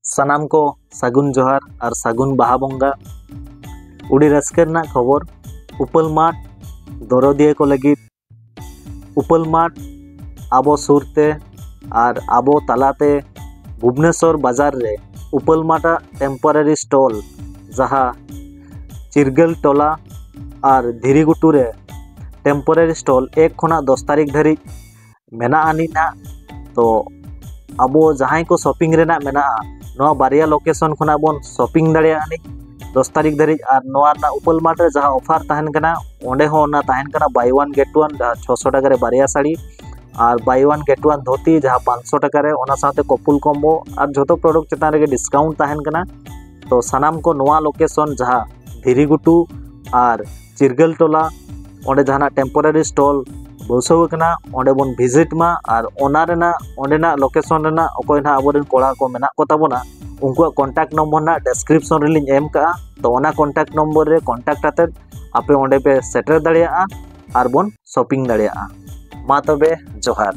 सानाम को सागुन जोहार और सागुन बाहा बंगा। उड़ी रस्कर ना खबर उपल माठ दरदिया को लगी उपल माठ आबो सुरते और आबो तालाते भुवनेश्वर बाजार रे उपल माठा टेम्परारी स्टॉल जहाँ चिरगल टोला और धीरीगुटू रे टेम्परारी स्टॉल 1 खुना 10 तारीख धारी मेना आनी ना। तो आबो जहां को शॉपिंग रेना मेना नवा बारिया लोकेशन खुना बोन शॉपिंग दाड़ियानी 10 तारीख धारी और नवा ना उपल माठ रे जहां ऑफर तहन कना ओंडे हो ना तहन कना बाय वन गेट वन जहां 600 टाका रे बारिया साड़ी और बाय वन गेट वन धोती जहां 500 टाका रे ओना साथे कपुल कॉम्बो और जोतो प्रोडक्ट चेतान रे डिस्काउंट तहन कना। तो सानाम को नवा लोकेशन जहां धीरीगुटू और चिरगल टोला ओंडे जहां टेम्परारी स्टॉल बसव कना ओंडे बोन विजिट मा और ओना रेना ओंडेना लोकेशन रेना अकोय ना आबोरेन कोड़ा को मेना को ताबोना उनको कॉन्टैक्ट नंबर ना डिस्क्रिप्शन रे लिंक एम का। तो ओना कॉन्टैक्ट नंबर रे कॉन्टैक्ट आते आपे ओंडे पे सेटर दाड़िया और बोन शॉपिंग दाड़िया। मा तबे जोहार।